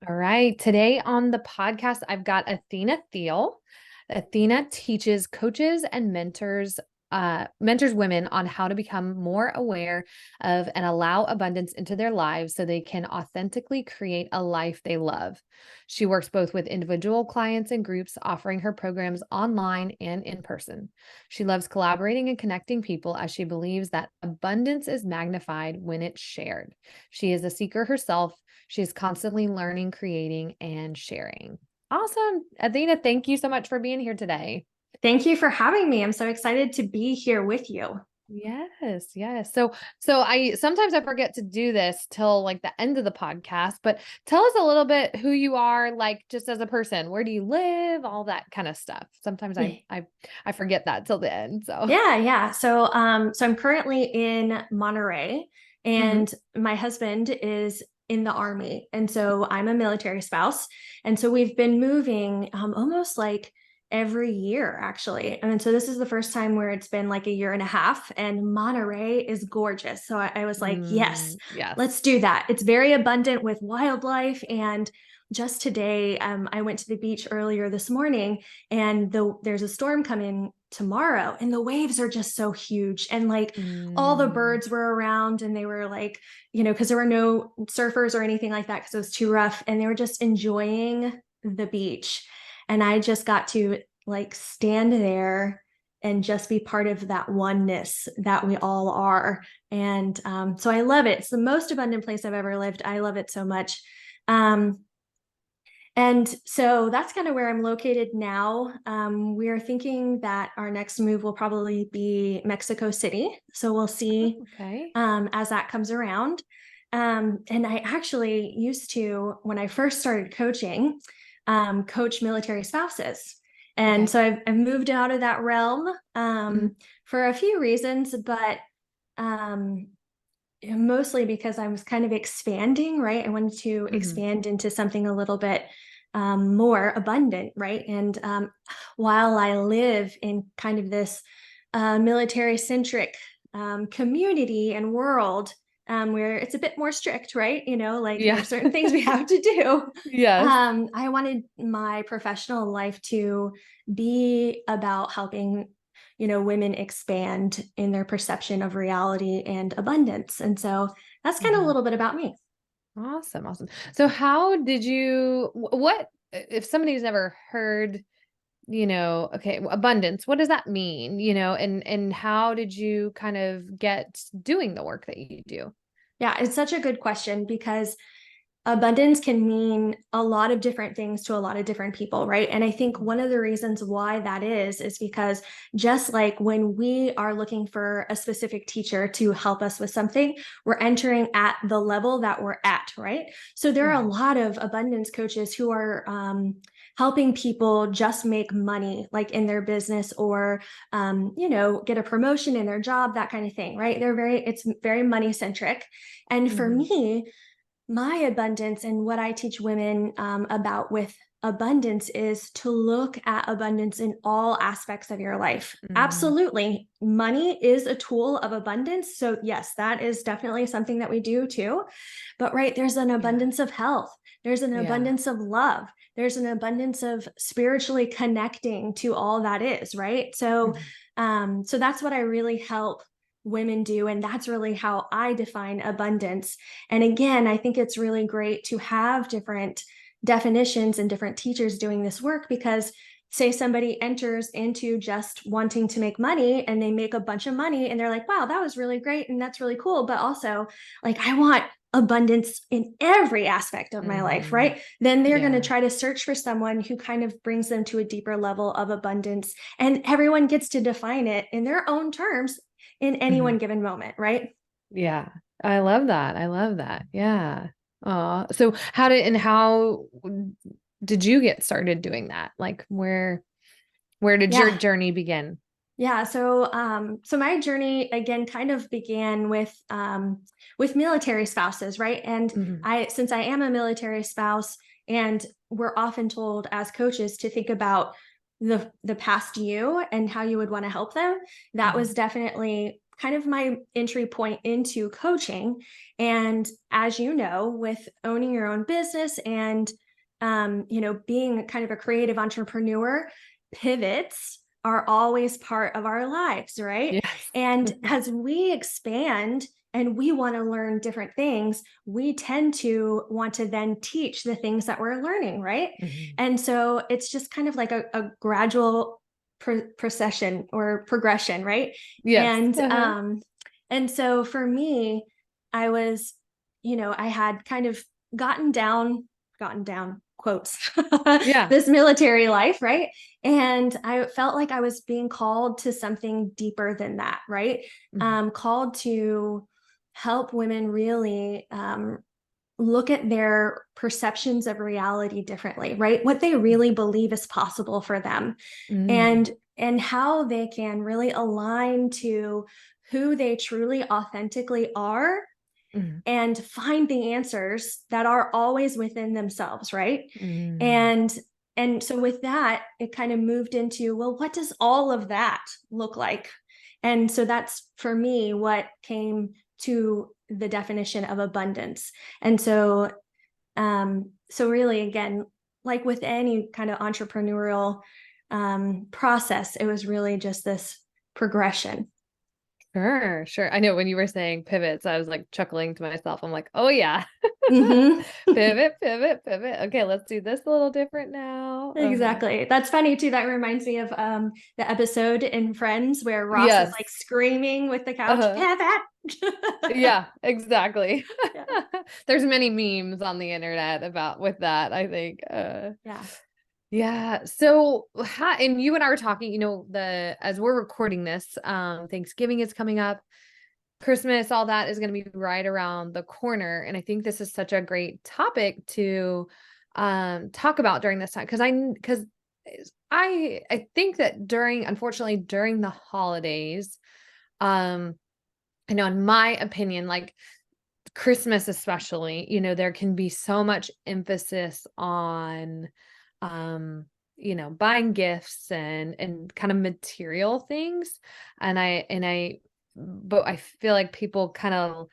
All right. Today on the podcast, I've got Athena Thiel. Athena teaches coaches and mentors women on how to become more aware of and allow abundance into their lives so they can authentically create a life they love. She works both with individual clients and groups, offering her programs online and in person. She loves collaborating and connecting people as she believes that abundance is magnified when it's shared. She is a seeker herself. She is constantly learning, creating, and sharing. Awesome. Athena, thank you so much for being here today. Thank you for having me. I'm so excited to be here with you. Yes, yes. So I sometimes I forget to do this till like the end of the podcast, but tell us a little bit who you are, like just as a person. Where do you live? All that kind of stuff. Sometimes Yeah, I forget that till the end. So yeah. So I'm currently in Monterey, Mhm. and my husband is in the army, and so I'm a military spouse, and so we've been moving almost like every year, actually. And so this is the first time where it's been like a year and a half, and Monterey is gorgeous. So I was like, yes, let's Yes. do that. It's very abundant with wildlife, and just today, I went to the beach earlier this morning, and there's a storm coming tomorrow, and the waves are just so huge, and like all the Mm, birds were around, and they were like, because there were no surfers or anything like that because it was too rough, and they were just enjoying the beach. And I just got to like stand there and just be part of that oneness that we all are. And so I love it. It's the most abundant place I've ever lived. I love it so much. um, and so that's kind of where I'm located now. We are thinking that our next move will probably be Mexico City. So we'll see okay. as that comes around. And I actually used to, when I first started coaching, coach military spouses. And Okay. so I've moved out of that realm Mhm. for a few reasons, but um, mostly because I was kind of expanding, right? I wanted to Mhm. expand into something a little bit more abundant, right? And while I live in kind of this military centric community and world, where it's a bit more strict, right? Like Yeah. there's certain things we have to do. Yes. I wanted my professional life to be about helping women expand in their perception of reality and abundance. And so that's kind of a Mhm. little bit about me. Awesome, awesome. So how did you what if somebody's never heard, okay, abundance, what does that mean? And how did you kind of get doing the work that you do? Yeah, it's such a good question because abundance can mean a lot of different things to a lot of different people, right? And I think Mhm. one of the reasons why that is because just like when we are looking for a specific teacher to help us with something, we're entering at the level that we're at, right? So there are a Mhm. lot of abundance coaches who are helping people just make money, like in their business, or get a promotion in their job, that kind of thing, right? It's very money centric. And for Mhm. me, my abundance and what I teach women about with abundance is to look at abundance in all aspects of your life. Mhm. Absolutely. Money is a tool of abundance. So, yes, that is definitely something that we do too. But, right, there's an Yeah. abundance of health, there's an Yeah. abundance of love, there's an abundance of spiritually connecting to all that is, right? So, Mhm. so that's what I really help women do. And that's really how I define abundance. And again, I think it's really great to have different definitions and different teachers doing this work because say somebody enters into just wanting to make money and they make a bunch of money and they're like, wow, that was really great and that's really cool. But also, like, I want abundance in every aspect of my life, Mhm. right? Then they're going to Yeah. try to search for someone who kind of brings them to a deeper level of abundance. And everyone gets to define it in their own terms in any Mhm. one given moment, right? Yeah. I love that. I love that. Yeah. So how did you get started doing that? Like where did your Yeah. journey begin? Yeah, so my journey again kind of began with military spouses, right? And Mhm. since I am a military spouse, and we're often told as coaches to think about the past you and how you would want to help them. That was Mhm. definitely kind of my entry point into coaching. And as you know, with owning your own business and, being kind of a creative entrepreneur, pivots are always part of our lives, right? Yes. And as we expand and we want to learn different things, we tend to want to then teach the things that we're learning, right? Mhm. And so it's just kind of like a gradual procession or progression, right? Yes. And Uh-huh. and so for me, I was, I had kind of gotten down quotes Yeah. this military life, right? And I felt like I was being called to something deeper than that, right? Mhm. Called to help women really look at their perceptions of reality differently, right? What they really believe is possible for them, Mm. and how they can really align to who they truly authentically are Mhm. and find the answers that are always within themselves, right? Mm. And so with that, it kind of moved into, well, what does all of that look like? And so that's for me what came to the definition of abundance. And so really again, like with any kind of entrepreneurial process, it was really just this progression. Sure, sure. I know when you were saying pivots, I was like chuckling to myself. I'm like, oh yeah. Hmm. Pivot, pivot, pivot. Okay, let's do this a little different now. Uh-huh. Exactly. That's funny too. That reminds me of the episode in Friends where Ross is Yes. like screaming with the couch, Uh-huh. pivot. Yeah, exactly. Yeah. There's many memes on the internet about with that, I think. Yeah. Yeah. So, and you and I were talking, the as we're recording this, Thanksgiving is coming up, Christmas, all that is going to be right around the corner, and I think this is such a great topic to talk about during this time because I think that unfortunately during the holidays, um I know in my opinion, like Christmas especially, there can be so much emphasis on buying gifts and kind of material things. And I but I feel like people kind of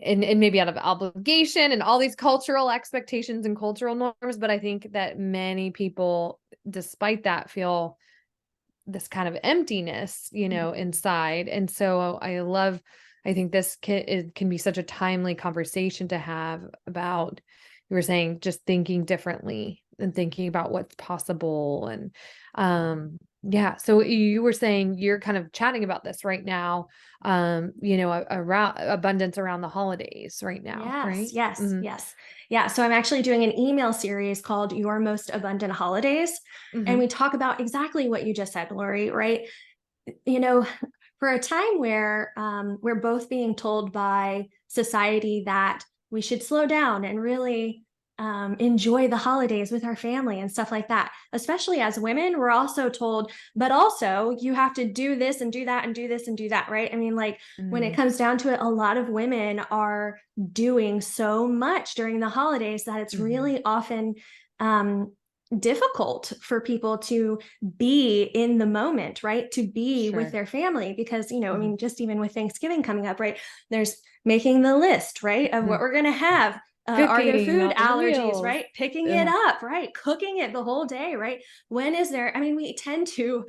and maybe out of obligation and all these cultural expectations and cultural norms, but I think that many people, despite that, feel this kind of emptiness, Mhm. inside. And so I think it can be such a timely conversation to have about, you were saying, just thinking differently and thinking about what's possible. And yeah, so you were saying you're kind of chatting about this right now, around abundance around the holidays right now, Yes, right? yes, Mm-hmm. yes. Yeah. So I'm actually doing an email series called Your Most Abundant Holidays. And Mm-hmm. we talk about exactly what you just said, Lori, right? You know, for a time where we're both being told by society that we should slow down and really enjoy the holidays with our family and stuff like that. Especially as women, we're also told, but also you have to do this and do that and do this and do that, right? I mean, like when it Mm-hmm. comes down to it, a lot of women are doing so much during the holidays that it's Mm-hmm. really often um, difficult for people to be in the moment, right? To be with Sure. their family because, I Mm-hmm. mean, just even with Thanksgiving coming up, right? There's making the list, right? Of Mm-hmm. what we're going to have. Are there Cooking food all the allergies, meals. right? Picking it Uh, up, right? Cooking it the whole day, right? When is there? I mean, we tend to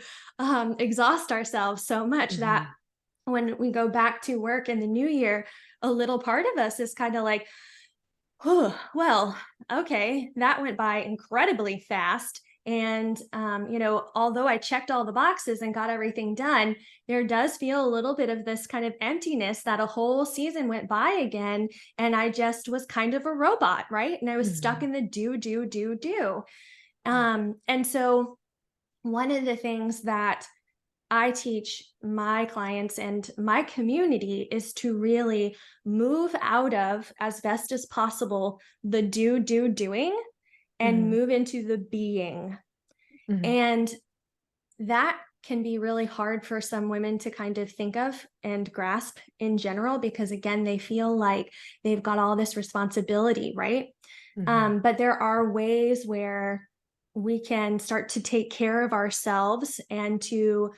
exhaust ourselves so much that mhm. when we go back to work in the new year, a little part of us is kind of like, oh, well, okay, that went by incredibly fast. And, although I checked all the boxes and got everything done, there does feel a little bit of this kind of emptiness that a whole season went by again. And I just was kind of a robot, right? And I was stuck Mhm. in the do, do, do, do. And so one of the things that I teach my clients and my community is to really move out of, as best as possible, the doing and Mhm. move into the being. Mhm. And that can be really hard for some women to kind of think of and grasp in general, because again, they feel like they've got all this responsibility, right? Mhm. But there are ways where we can start to take care of ourselves and to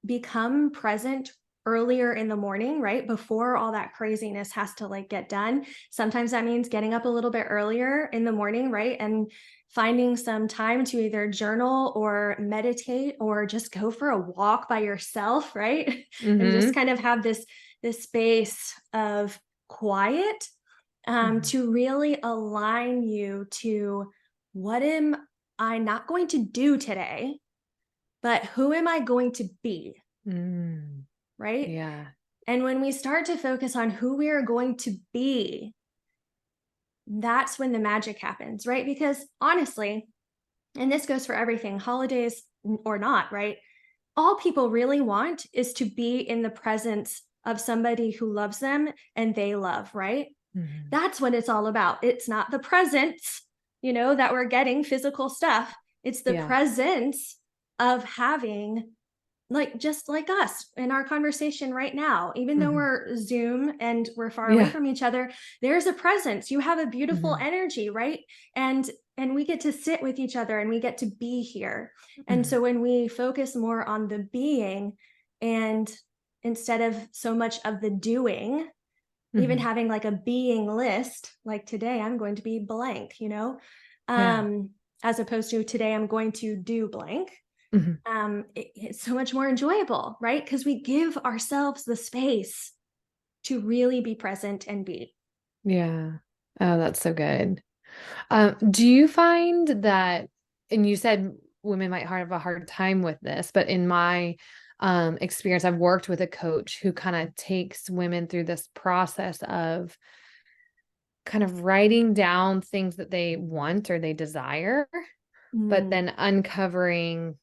become present earlier in the morning, right? Before all that craziness has to like get done. Sometimes that means getting up a little bit earlier in the morning, right? And finding some time to either journal or meditate or just go for a walk by yourself, right? And just Mm-hmm. kind of have this space of quiet, Mm-hmm. to really align you to what am I not going to do today, but who am I going to be, Mm. right? Yeah. And when we start to focus on who we are going to be, that's when the magic happens, right? Because honestly, and this goes for everything, holidays or not, right? All people really want is to be in the presence of somebody who loves them and they love, right? Mm-hmm. That's what it's all about. It's not the presents, that we're getting physical stuff. It's the Yeah. presence of having, like, just like us in our conversation right now, even though Mm-hmm. we're Zoom and we're far away Yeah. from each other, there's a presence. You have a beautiful Mm-hmm. energy, right? And we get to sit with each other and we get to be here. And Mm-hmm. so when we focus more on the being, and instead of so much of the doing, even Mm-hmm. having like a being list, like today I'm going to be blank, Yeah. um, as opposed to today I'm going to do blank. Mm-hmm. It's so much more enjoyable, right? Because we give ourselves the space to really be present and be. Yeah. Oh, that's so good. Do you find that, and you said women might have a hard time with this, but in my experience, I've worked with a coach who kind of takes women through this process of kind of writing down things that they want or they desire, but Mm, then uncovering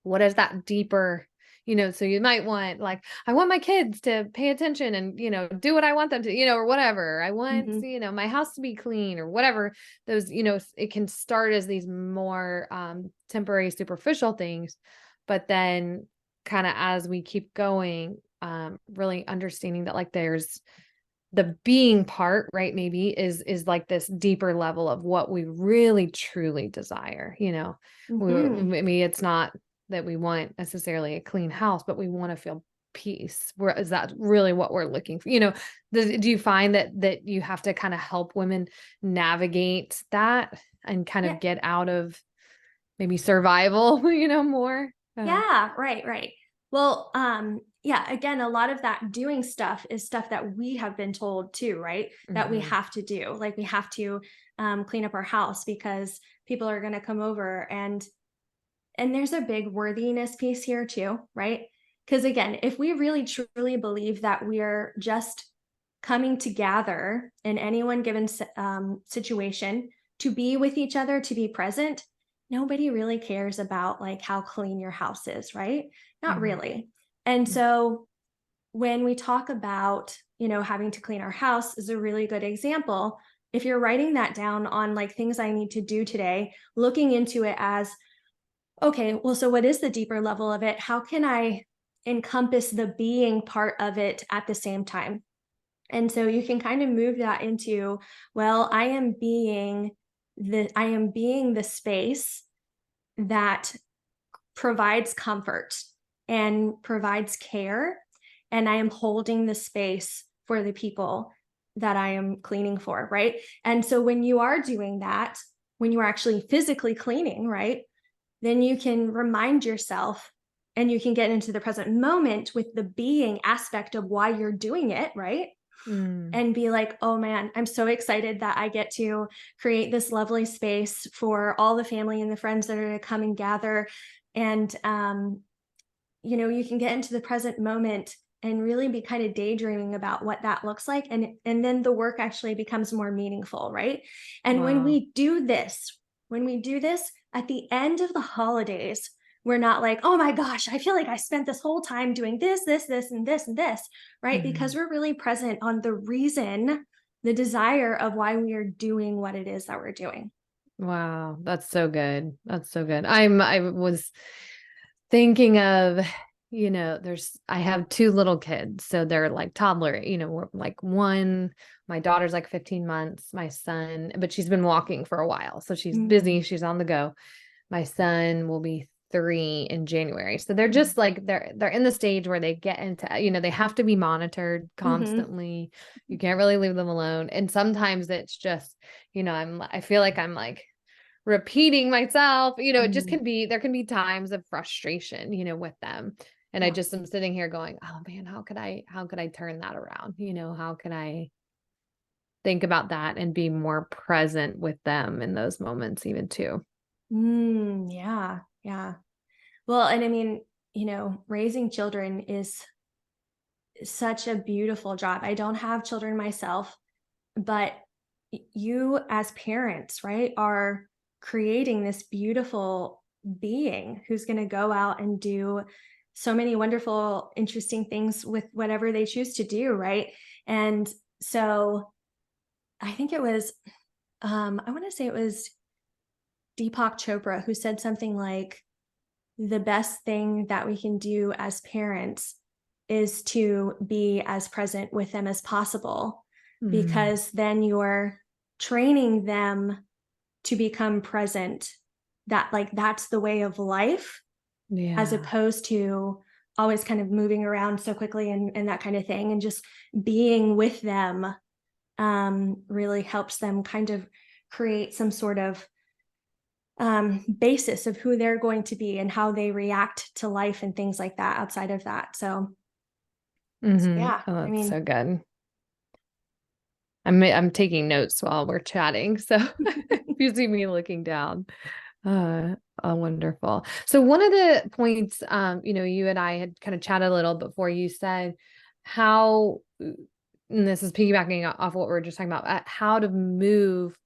what is that deeper, so you might want, like, I want my kids to pay attention and, do what I want them to, or whatever. I want, mhm, my house to be clean or whatever. Those, it can start as these more temporary, superficial things, but then kind of as we keep going, really understanding that, like, there's the being part, right? Maybe is like this deeper level of what we really truly desire, mhm. maybe it's not that we want necessarily a clean house, but we want to feel peace. Where is that really what we're looking for? Do you find that you have to kind of help women navigate that and kind Yeah, of get out of maybe survival, more? yeah, right, right. Well, yeah, again, a lot of that doing stuff is stuff that we have been told too, right? That we Mhm. have to do. Like we have to clean up our house because people are going to come over, and there's a big worthiness piece here too, right? Because again, if we really truly believe that we're just coming together in any one given situation to be with each other, to be present, nobody really cares about like how clean your house is, right? Not Mhm. really. And Mhm. so when we talk about, having to clean our house is a really good example. If you're writing that down on like things I need to do today, looking into it as, okay, well, so what is the deeper level of it? How can I encompass the being part of it at the same time? And so you can kind of move that into, well, I am being the space that provides comfort and provides care, and I am holding the space for the people that I am cleaning for, right? And so when you are doing that, when you are actually physically cleaning, right? Then you can remind yourself and you can get into the present moment with the being aspect of why you're doing it, right? Mm. And be like, oh man, I'm so excited that I get to create this lovely space for all the family and the friends that are going to come and gather. And, you can get into the present moment and really be kind of daydreaming about what that looks like. And then the work actually becomes more meaningful, right? And Wow. when we do this at the end of the holidays, we're not like, oh my gosh, I feel like I spent this whole time doing this, and this, and this, right? Because Mhm. we're really present on the reason, the desire of why we are doing what it is that we're doing. Wow, that's so good. That's so good. I was thinking of, I have two little kids, so they're like toddler, we're like one, my daughter's like 15 months, my son, but she's been walking for a while, so she's busy, Mm, she's on the go. My son will be 3 in January. So they're just like, they're in the stage where they get into, they have to be monitored Mm-hmm. constantly. You can't really leave them alone. And sometimes it's just, I feel like I'm like repeating myself, it just Mm-hmm. there can be times of frustration, with them. And I Yeah. just am sitting here going, oh man, how could I turn that around? How can I think about that and be more present with them in those moments even too? Yeah. Yeah. Well, and I mean, raising children is such a beautiful job. I don't have children myself, but you as parents, right, are creating this beautiful being who's going to go out and do so many wonderful, interesting things with whatever they choose to do, right? And so I think it was, I want to say it was Deepak Chopra who said something like, the best thing that we can do as parents is to be as present with them as possible, Mm, because then you're training them to become present, that like that's the way of life, as yeah. opposed to always kind of moving around so quickly and that kind of thing, and just being with them really helps them kind of create some sort of basis of who they're going to be and how they react to life and things like that outside of that. So yeah, Oh, I that's mean, so good. I'm taking notes while we're chatting. So if you see me looking down, uh, wonderful. So one of the points, you and I had kind of chatted a little before, you said how, and this is piggybacking off what we were just talking about, how to move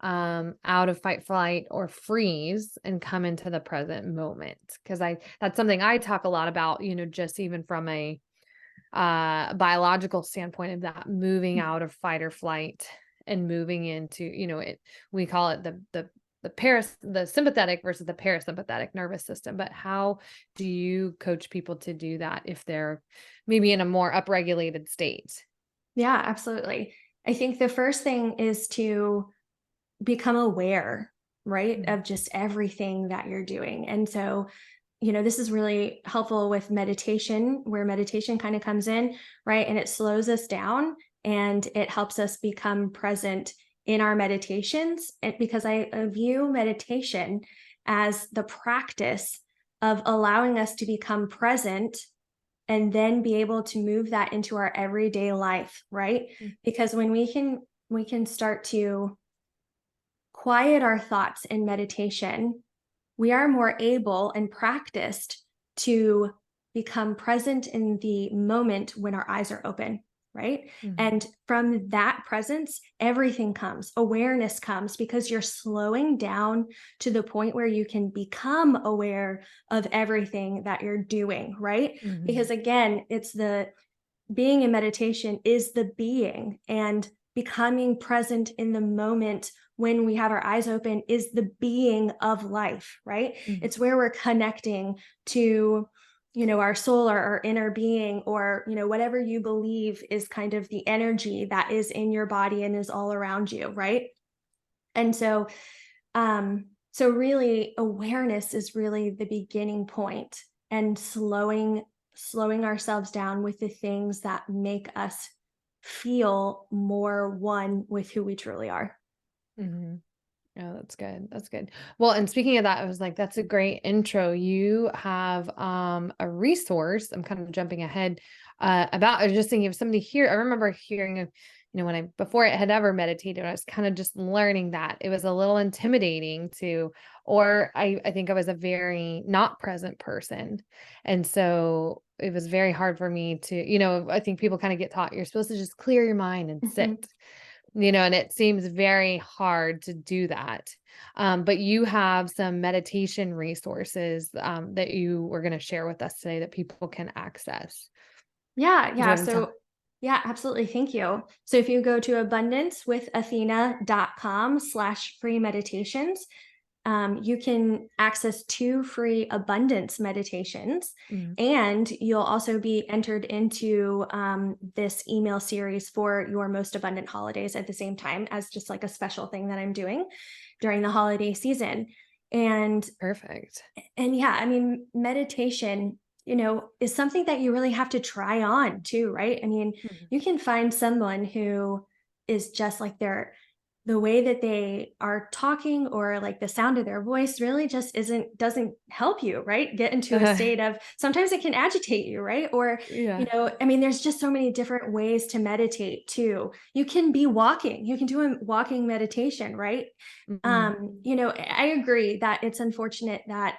out of fight, flight, or freeze and come into the present moment. Because that's something I talk a lot about, just even from a biological standpoint of that moving out of fight or flight and moving into, we call it the sympathetic versus the parasympathetic nervous system. But how do you coach people to do that if they're maybe in a more upregulated state? yeah, absolutely. I think the first thing is to become aware, right, Mm, of just everything that you're doing. And so, this is really helpful with meditation, where meditation kind of comes in, right? And it slows us down and it helps us become present in our meditations. Because I view meditation as the practice of allowing us to become present and then be able to move that into our everyday life, right? mm, Because when we can start to quiet our thoughts in meditation, we are more able and practiced to become present in the moment when our eyes are open, right? mhm, And from that presence, everything comes, awareness comes, because you're slowing down to the point where you can become aware of everything that you're doing, right? mhm, Because again, it's the being in meditation is the being, and becoming present in the moment when we have our eyes open is the being of life, right? mhm, It's where we're connecting to, our soul, or our inner being, or, whatever you believe is kind of the energy that is in your body and is all around you, right? And so really awareness is really the beginning point, and slowing ourselves down with the things that make us feel more one with who we truly are. mhm. Oh, that's good. That's good. Well, and speaking of that, I was like, that's a great intro. You have a resource. I'm kind of jumping ahead about I was just thinking of somebody here. I remember hearing of, when I before I had ever meditated, I was kind of just learning that it was a little intimidating to, or I think I was a very not present person. And so it was very hard for me to, I think people kind of get taught you're supposed to just clear your mind and Mhm. sit, and it seems very hard to do that. But you have some meditation resources that you were going to share with us today that people can access. Yeah, Do you yeah. want to tell? So, yeah, absolutely. Thank you. So, if you go to abundancewithathena.com/free meditations, you can access 2 free abundance meditations. Mm, And you'll also be entered into this email series for your most abundant holidays at the same time, as just like a special thing that I'm doing during the holiday season. And Perfect. yeah, I mean, meditation, is something that you really have to try on too, right? I mean, Mhm. you can find someone who is just like the way that they are talking, or like the sound of their voice really just doesn't help you, right? Get into a state of, sometimes it can agitate you, right? Or, Yeah. I mean, there's just so many different ways to meditate too. You can be walking, you can do a walking meditation, right? Mhm. I agree that it's unfortunate that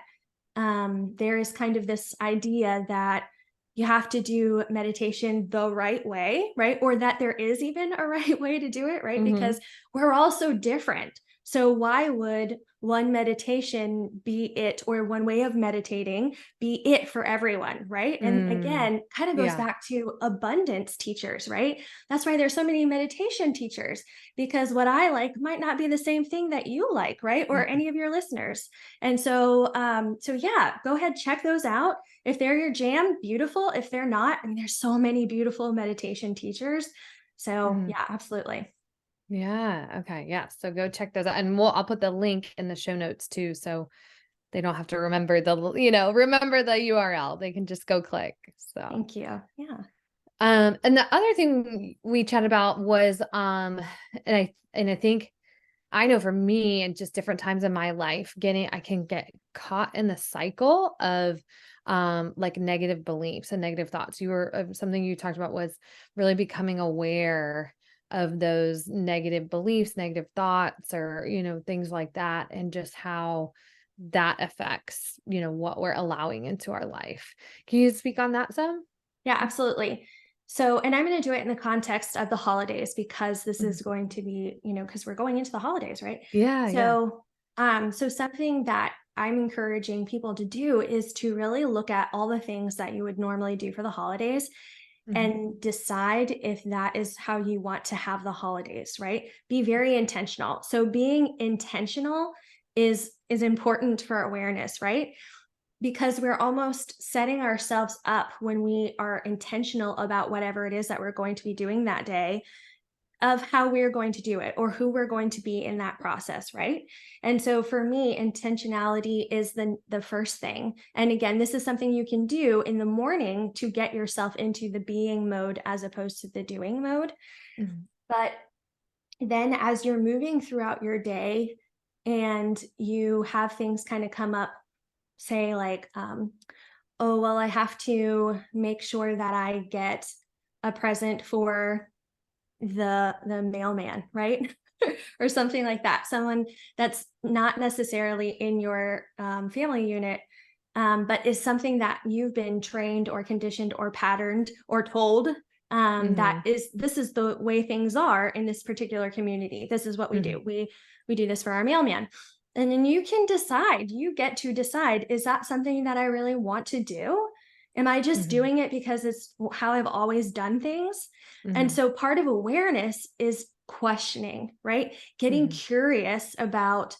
there is kind of this idea that you have to do meditation the right way, right? Or that there is even a right way to do it, right? Because Mhm. we're all so different. So, why would one meditation be it, or one way of meditating be it for everyone, right? And Mm. again, kind of goes Yeah. back to abundance teachers, right? That's why there's so many meditation teachers, because what I like might not be the same thing that you like, right? Or Mhm. any of your listeners. And so yeah, go ahead, check those out. If they're your jam, beautiful. If they're not, I mean, there's so many beautiful meditation teachers. So Mhm. yeah, absolutely. Yeah. Okay. Yeah. So go check those out. And I'll put the link in the show notes too. So they don't have to remember remember the URL. They can just go click. So, Thank you. Yeah. and the other thing we chatted about was, and I think I know for me and just different times in my life, I can get caught in the cycle of like negative beliefs and negative thoughts. Something you talked about was really becoming aware of those negative beliefs, negative thoughts, or, things like that, and just how that affects, what we're allowing into our life. Can you speak on that some? Yeah, absolutely. So, and I'm going to do it in the context of the holidays, because this Mhm. is going to be, because we're going into the holidays, right? Yeah, yeah. So something that I'm encouraging people to do is to really look at all the things that you would normally do for the holidays, Mhm. and decide if that is how you want to have the holidays, right? Be very intentional. So being intentional is important for awareness, right? Because we're almost setting ourselves up, when we are intentional about whatever it is that we're going to be doing that day, of how we're going to do it, or who we're going to be in that process, right? And so for me, intentionality is the first thing. And again, this is something you can do in the morning to get yourself into the being mode as opposed to the doing mode. Mhm. But then as you're moving throughout your day, and you have things kind of come up, say like, oh, well, I have to make sure that I get a present for the mailman, right? Or something like that. Someone that's not necessarily in your family unit, but is something that you've been trained or conditioned or patterned or told, that Mhm. is, this is the way things are in this particular community. This is what we do. Mhm. We do this for our mailman. And then you can decide, you get to decide, is that something that I really want to do? Am I just Mhm. doing it because it's how I've always done things? And Mhm. so part of awareness is questioning, right? Getting Mhm. curious about,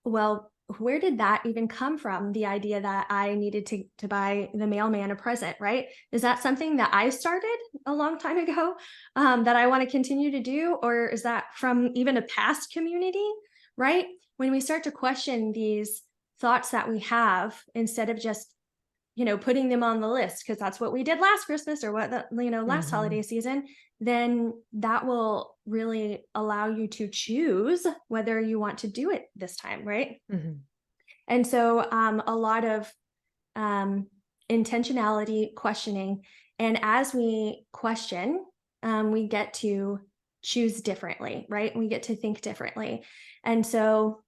well, where did that even come from? The idea that I needed to buy the mailman a present, right? Is that something that I started a long time ago, that I want to continue to do? Or is that from even a past community, right? When we start to question these thoughts that we have, instead of just, putting them on the list, because that's what we did last Christmas, or what last holiday Mhm. season, then that will really allow you to choose whether you want to do it this time, right? Mhm. And so a lot of um, intentionality, questioning, and as we question, we get to choose differently, right? We get to think differently. And so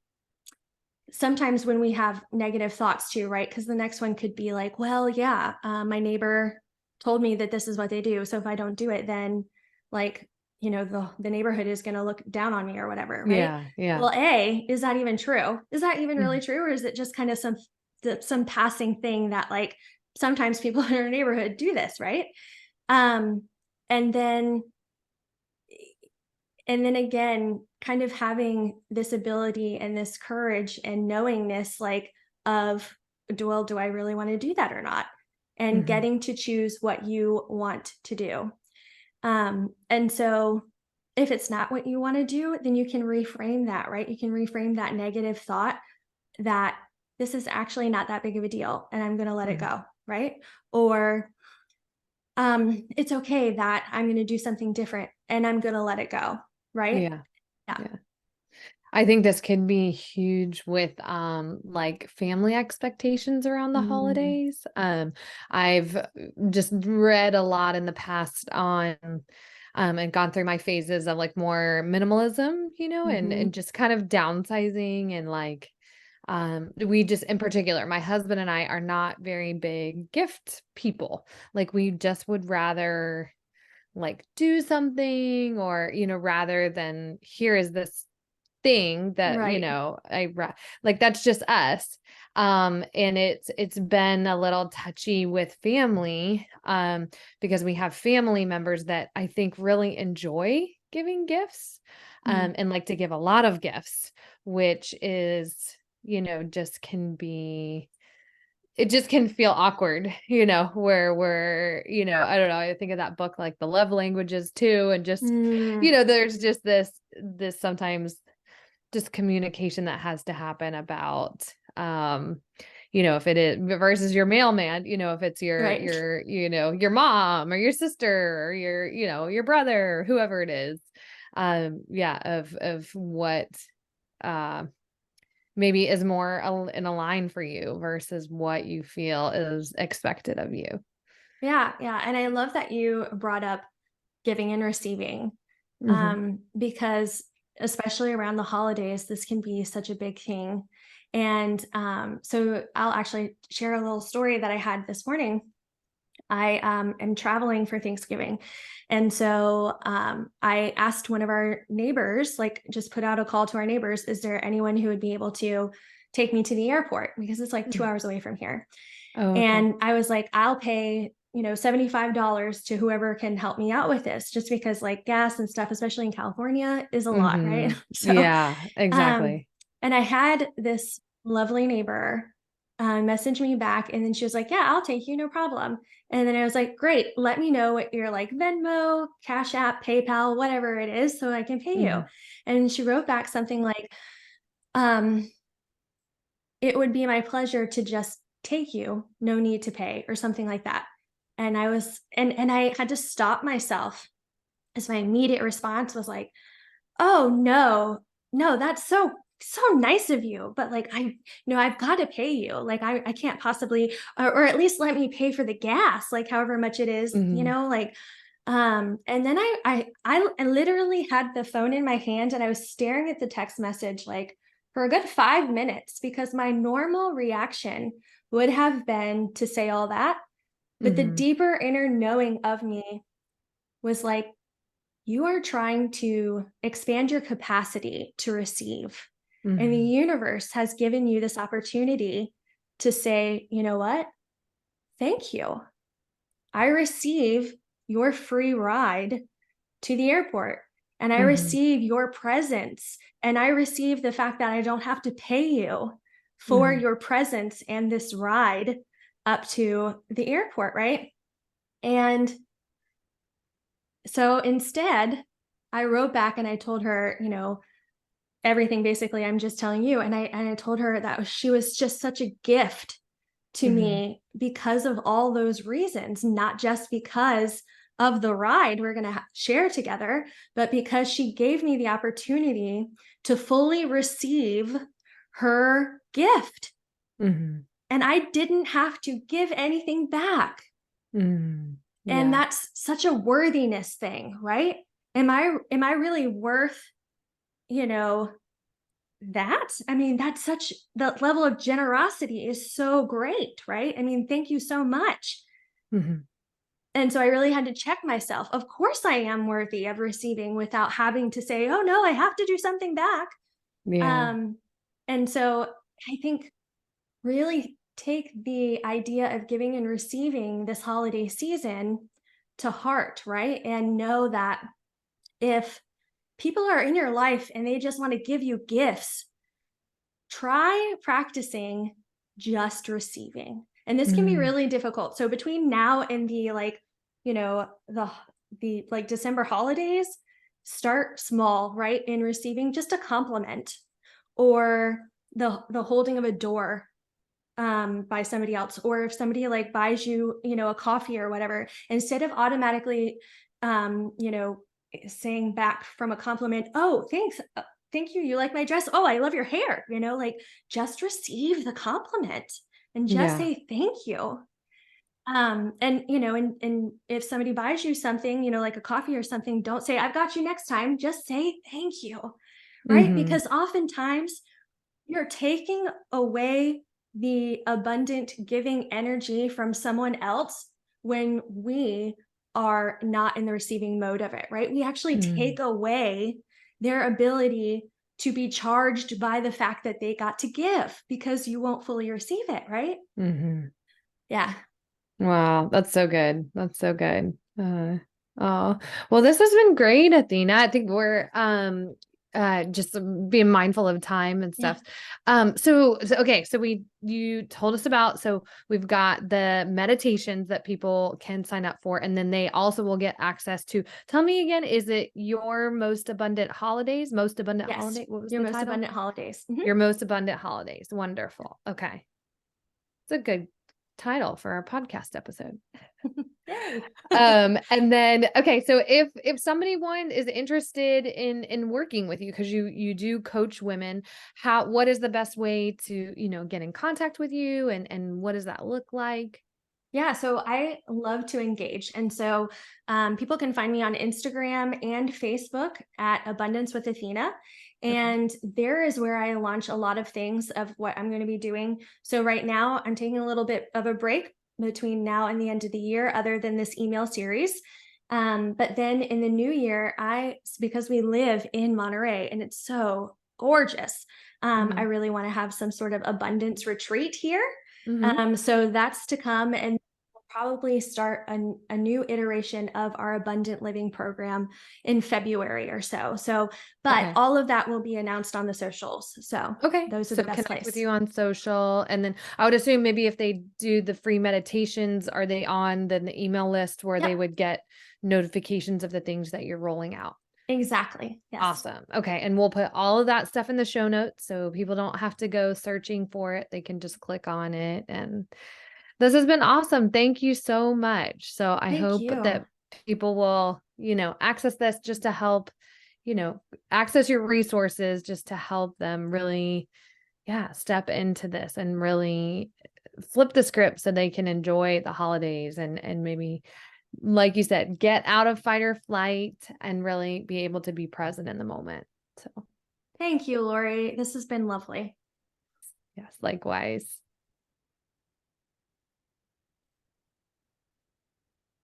sometimes when we have negative thoughts too, right? Because the next one could be like, well, yeah, my neighbor told me that this is what they do. So if I don't do it, then like, the neighborhood is going to look down on me or whatever, right? Yeah, yeah. Well, is that even true? Is that even really Mhm. true? Or is it just kind of some passing thing that like sometimes people in our neighborhood do this, right? Um, and then and then again, kind of having this ability and this courage and knowingness, like, of, well, do I really want to do that or not? And Mhm. getting to choose what you want to do. And so if it's not what you want to do, then you can reframe that, right? You can reframe that negative thought that this is actually not that big of a deal and I'm going to let it Mhm. go. Right. Or it's okay that I'm going to do something different and I'm going to let it go. Right. Yeah. Yeah. Yeah. I think this can be huge with like family expectations around the Mm, holidays. I've just read a lot in the past on and gone through my phases of like more minimalism, and mhm. just kind of downsizing and like we just in particular, my husband and I are not very big gift people. Like we just would rather like do something or rather than here is this thing that, Right. like that's just us. And it's been a little touchy with family, because we have family members that I think really enjoy giving gifts, Mm. and like to give a lot of gifts, which is, just can be it just can feel awkward, where we're, I don't know, I think of that book, like the love languages too, and just, Mm, there's just this sometimes just communication that has to happen about, if it is versus your mailman, if it's right. your mom or your sister or your brother or whoever it is. Yeah, of what, uh, maybe is more in a line for you versus what you feel is expected of you. Yeah, yeah, and I love that you brought up giving and receiving, Mhm. because especially around the holidays, this can be such a big thing. And so I'll actually share a little story that I had this morning. I am traveling for Thanksgiving. And so I asked one of our neighbors, like, just put out a call to our neighbors, is there anyone who would be able to take me to the airport? Because it's like two Mhm. hours away from here. Oh, okay. And I was like, I'll pay, $75 to whoever can help me out with this, just because like gas and stuff, especially in California, is a lot, right? Mhm. So, Yeah, um, exactly. and I had this lovely neighbor message me back, and then she was like, "Yeah, I'll take you, no problem." And then I was like, "Great, let me know what your like Venmo, Cash App, PayPal, whatever it is, so I can pay you." Mhm. And she wrote back something like, um, "It would be my pleasure to just take you, no need to pay," or something like that. And I was, and I had to stop myself, as my immediate response was like, "Oh, no. No, that's so nice of you, but, like, I've gotta pay you, like, I can't possibly, or at least let me pay for the gas, like, however much it is," Mhm. like, and then I literally had the phone in my hand, and I was staring at the text message, like, for a good 5 minutes, because my normal reaction would have been to say all that, but the Mhm. deeper inner knowing of me was like, you are trying to expand your capacity to receive. And the Mhm. universe has given you this opportunity to say, you know what? Thank you. I receive your free ride to the airport. And I Mhm. receive your presence. And I receive the fact that I don't have to pay you for Mhm. your presence and this ride up to the airport. Right. And so instead, I wrote back and I told her, everything basically I'm just telling you. And I told her that she was just such a gift to Mhm. me because of all those reasons, not just because of the ride we're going to share together, but because she gave me the opportunity to fully receive her gift. Mhm. And I didn't have to give anything back. Mhm. And Yeah. that's such a worthiness thing, right? Am I really worth, you know, that? I mean, that's such the level of generosity is so great, right? I mean, thank you so much. Mhm. And so I really had to check myself. Of course I am worthy of receiving without having to say, "Oh no, I have to do something back." Yeah. Um and so I think really take the idea of giving and receiving this holiday season to heart, right? And know that if people are in your life and they just want to give you gifts, try practicing just receiving. And this can be Mm. really difficult. So between now and the like, the like December holidays, start small, right? In receiving just a compliment or the holding of a door by somebody else, or if somebody like buys you, a coffee or whatever, instead of automatically, saying back from a compliment, "Oh, thanks. Thank you. You like my dress. Oh, I love your hair." Like just receive the compliment and just Yeah. say thank you. And if somebody buys you something, like a coffee or something, don't say, "I've got you next time." Just say thank you. Right? Hmm. Because oftentimes you're taking away the abundant giving energy from someone else when we are not in the receiving mode of it, right? We actually take away their ability to be charged by the fact that they got to give because you won't fully receive it, right? Mm-hmm. Yeah. Wow, that's so good. That's so good. Oh, well, this has been great, Athena. I think we're just being mindful of time and Yeah. stuff. So okay, so you told us about, so we've got the meditations that people can sign up for, and then they also will get access to, tell me again, is it your most abundant holidays? Most abundant Yes. holiday? What was Your the most title? abundant holidays. Your most abundant holidays. Wonderful. Okay. It's a good title for our podcast episode. Yay. And then, okay, so if somebody one is interested in working with you, because you do coach women, what is the best way to, get in contact with you, and what does that look like? Yeah, so I love to engage. And so people can find me on Instagram and Facebook at Abundance with Athena. Okay. And there is where I launch a lot of things of what I'm going to be doing. So right now, I'm taking a little bit of a break between now and the end of the year, other than this email series. But then in the new year, because we live in Monterey and it's so gorgeous, I Hmm. really want to have some sort of abundance retreat here. Hmm. So that's to come, and we'll probably start a new iteration of our abundant living program in February or so. But Okay. all of that will be announced on the socials. So Okay. those are So the best connect with place. you on social. And then I would assume maybe if they do the free meditations, are they on the email list where Yep, they would get notifications of the things that you're rolling out? exactly. Yes. Awesome. Okay. And we'll put all of that stuff in the show notes so people don't have to go searching for it. They can just click on it. And this has been awesome. Thank you so much. So I Thank hope you. that people will, access this just to help, access your resources just to help them really, yeah, step into this and really flip the script so they can enjoy the holidays and maybe, like you said, get out of fight or flight and really be able to be present in the moment. So, Thank you, Lori. This has been lovely. yes, likewise.